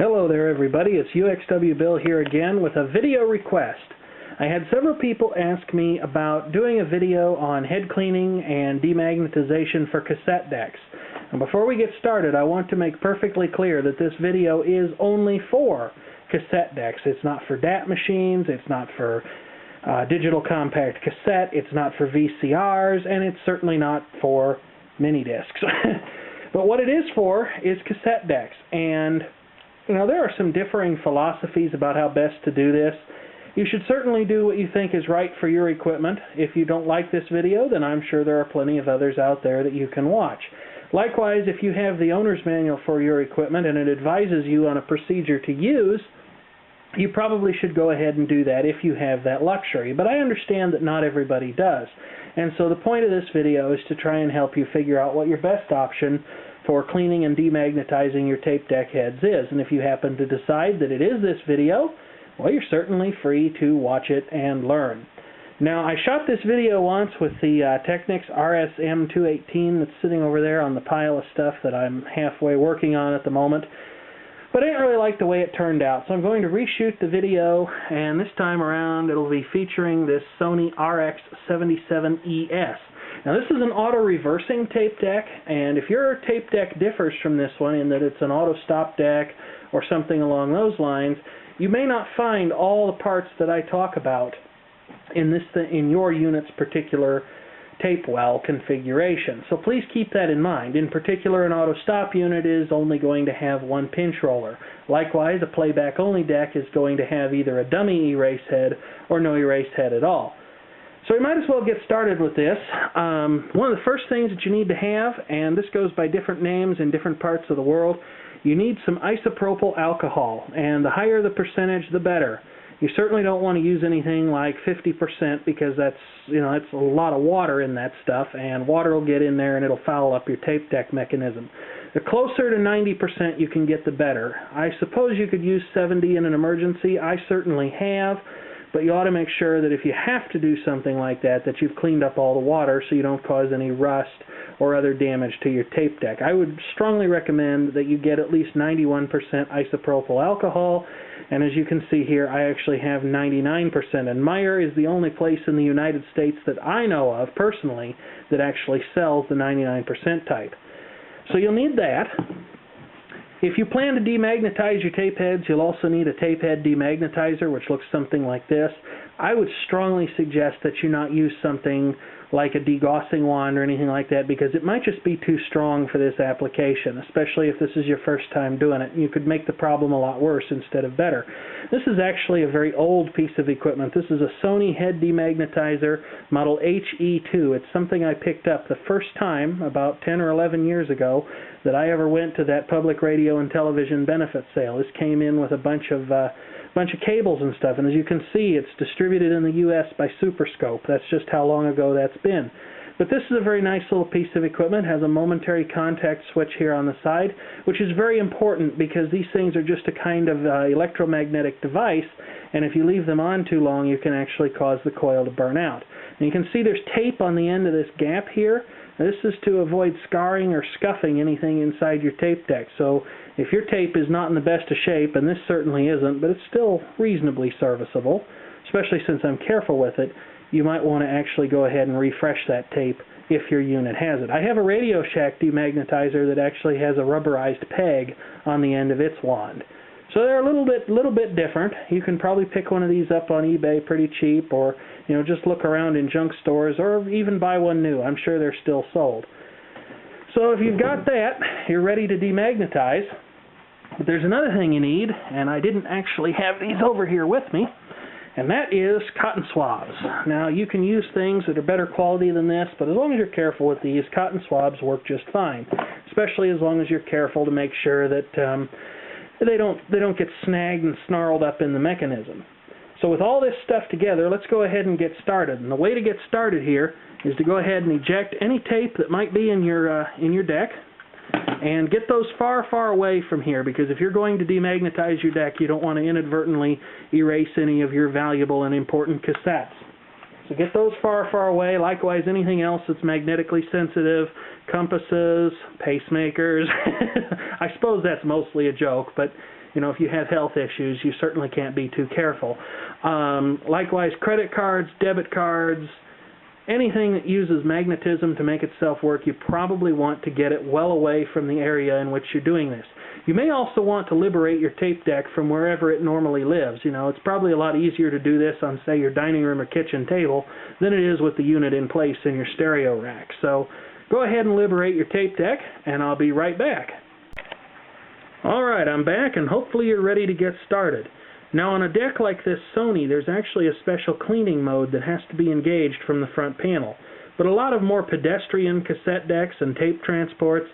Hello there everybody, it's uxwbill here again with a video request. I had several people ask me about doing a video on head cleaning and demagnetization for cassette decks. And before we get started, I want to make perfectly clear that this video is only for cassette decks. It's not for DAT machines, it's not for digital compact cassette, it's not for VCRs, and it's certainly not for mini discs. But what it is for is cassette decks. And you know, there are some differing philosophies about how best to do this. You should certainly do what you think is right for your equipment. If you don't like this video, then I'm sure there are plenty of others out there that you can watch. Likewise, if you have the owner's manual for your equipment and it advises you on a procedure to use, you probably should go ahead and do that if you have that luxury. But I understand that not everybody does. And so the point of this video is to try and help you figure out what your best option for cleaning and demagnetizing your tape deck heads is. And if you happen to decide that it is this video, well, you're certainly free to watch it and learn. Now, I shot this video once with the Technics RSM218 that's sitting over there on the pile of stuff that I'm halfway working on at the moment. But I didn't really like the way it turned out, so I'm going to reshoot the video, and this time around it'll be featuring this Sony RX77ES. Now this is an auto-reversing tape deck, and if your tape deck differs from this one in that it's an auto-stop deck or something along those lines, you may not find all the parts that I talk about in your unit's particular tape well configuration. So please keep that in mind. In particular, an auto-stop unit is only going to have one pinch roller. Likewise, a playback-only deck is going to have either a dummy erase head or no erase head at all. So we might as well get started with this. One of the first things that you need to have, and this goes by different names in different parts of the world, you need some isopropyl alcohol, and the higher the percentage, the better. You certainly don't want to use anything like 50% because that's a lot of water in that stuff, and water will get in there and it'll foul up your tape deck mechanism. The closer to 90% you can get, the better. I suppose you could use 70 in an emergency. I certainly have. But you ought to make sure that if you have to do something like that, that you've cleaned up all the water so you don't cause any rust or other damage to your tape deck. I would strongly recommend that you get at least 91% isopropyl alcohol, and as you can see here, I actually have 99%, and Meyer is the only place in the United States that I know of, personally, that actually sells the 99% type. So you'll need that. If you plan to demagnetize your tape heads, you'll also need a tape head demagnetizer, which looks something like this. I would strongly suggest that you not use something like a degaussing wand or anything like that, because it might just be too strong for this application, especially if this is your first time doing it. You could make the problem a lot worse instead of better. This is actually a very old piece of equipment. This is a Sony head demagnetizer, model HE2. It's something I picked up the first time about 10 or 11 years ago that I ever went to that public radio and television benefit sale. This came in with a bunch of cables and stuff, and as you can see, it's distributed in the U.S. by Superscope. That's just how long ago that's been. But this is a very nice little piece of equipment. It has a momentary contact switch here on the side, which is very important because these things are just a kind of electromagnetic device, and if you leave them on too long, you can actually cause the coil to burn out. And you can see there's tape on the end of this gap here. This is to avoid scarring or scuffing anything inside your tape deck. So if your tape is not in the best of shape, and this certainly isn't, but it's still reasonably serviceable, especially since I'm careful with it, you might want to actually go ahead and refresh that tape if your unit has it. I have a Radio Shack demagnetizer that actually has a rubberized peg on the end of its wand. So they're a little bit different. You can probably pick one of these up on eBay pretty cheap, or just look around in junk stores, or even buy one new. I'm sure they're still sold. So if you've got that, you're ready to demagnetize. But there's another thing you need, and I didn't actually have these over here with me, and that is cotton swabs. Now, you can use things that are better quality than this, but as long as you're careful with these, cotton swabs work just fine, especially as long as you're careful to make sure that they don't get snagged and snarled up in the mechanism. So with all this stuff together, let's go ahead and get started. And the way to get started here is to go ahead and eject any tape that might be in your deck, and get those far, far away from here, because if you're going to demagnetize your deck, you don't want to inadvertently erase any of your valuable and important cassettes. So get those far, far away. Likewise, anything else that's magnetically sensitive, compasses, pacemakers. I suppose that's mostly a joke, but you know, if you have health issues, you certainly can't be too careful. Likewise, credit cards, debit cards, anything that uses magnetism to make itself work, you probably want to get it well away from the area in which you're doing this. You may also want to liberate your tape deck from wherever it normally lives. You know, it's probably a lot easier to do this on, say, your dining room or kitchen table than it is with the unit in place in your stereo rack. So go ahead and liberate your tape deck, and I'll be right back. Alright, I'm back, and hopefully you're ready to get started. Now, on a deck like this Sony, there's actually a special cleaning mode that has to be engaged from the front panel. But a lot of more pedestrian cassette decks and tape transports,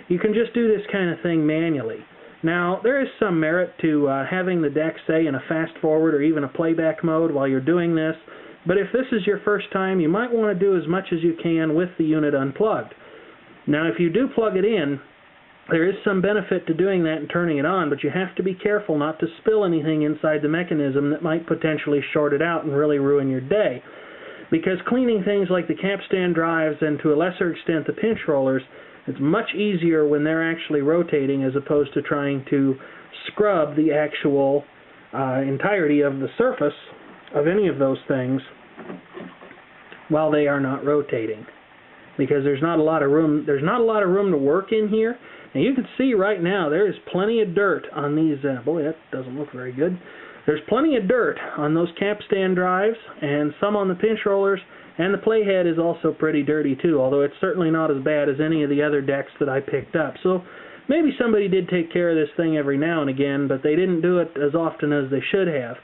you can just do this kind of thing manually. Now, there is some merit to having the deck, say, in a fast-forward or even a playback mode while you're doing this, but if this is your first time, you might want to do as much as you can with the unit unplugged. Now, if you do plug it in, there is some benefit to doing that and turning it on, but you have to be careful not to spill anything inside the mechanism that might potentially short it out and really ruin your day. Because cleaning things like the capstan drives and to a lesser extent the pinch rollers, it's much easier when they're actually rotating as opposed to trying to scrub the actual entirety of the surface of any of those things while they are not rotating. Because there's not a lot of room to work in here. Now you can see right now there is plenty of dirt on these, boy that doesn't look very good. There's plenty of dirt on those capstan drives and some on the pinch rollers, and the playhead is also pretty dirty too, although it's certainly not as bad as any of the other decks that I picked up. So maybe somebody did take care of this thing every now and again, but they didn't do it as often as they should have.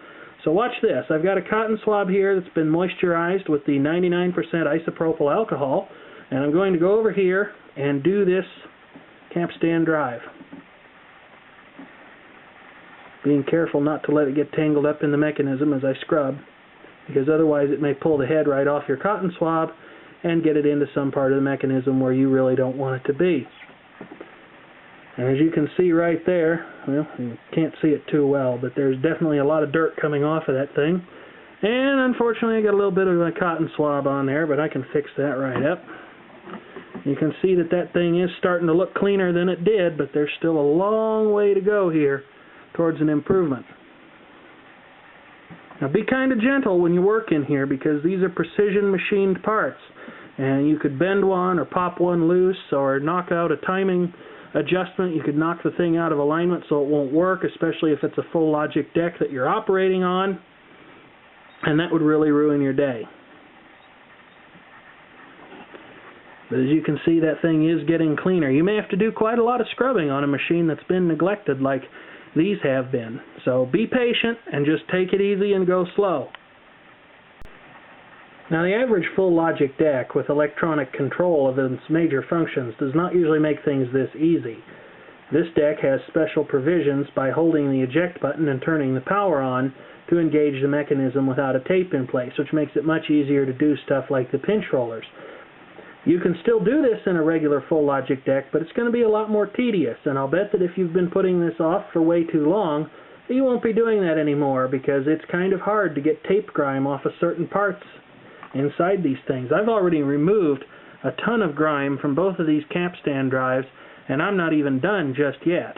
So watch this. I've got a cotton swab here that's been moisturized with the 99% isopropyl alcohol, and I'm going to go over here and do this capstan drive. Being careful not to let it get tangled up in the mechanism as I scrub, because otherwise it may pull the head right off your cotton swab and get it into some part of the mechanism where you really don't want it to be. And as you can see right there, well, you can't see it too well, but there's definitely a lot of dirt coming off of that thing. And unfortunately I got a little bit of a cotton swab on there, but I can fix that right up. You can see that that thing is starting to look cleaner than it did, but there's still a long way to go here towards an improvement. Now be kind of gentle when you work in here, because these are precision machined parts, and you could bend one or pop one loose or knock out a timing adjustment. You could knock the thing out of alignment so it won't work, especially if it's a full logic deck that you're operating on, and that would really ruin your day. But as you can see, that thing is getting cleaner. You may have to do quite a lot of scrubbing on a machine that's been neglected like these have been. So be patient and just take it easy and go slow. Now, the average full logic deck with electronic control of its major functions does not usually make things this easy. This deck has special provisions by holding the eject button and turning the power on to engage the mechanism without a tape in place, which makes it much easier to do stuff like the pinch rollers. You can still do this in a regular full logic deck, but it's going to be a lot more tedious, and I'll bet that if you've been putting this off for way too long, you won't be doing that anymore, because it's kind of hard to get tape grime off of certain parts inside these things. I've already removed a ton of grime from both of these capstan drives, and I'm not even done just yet.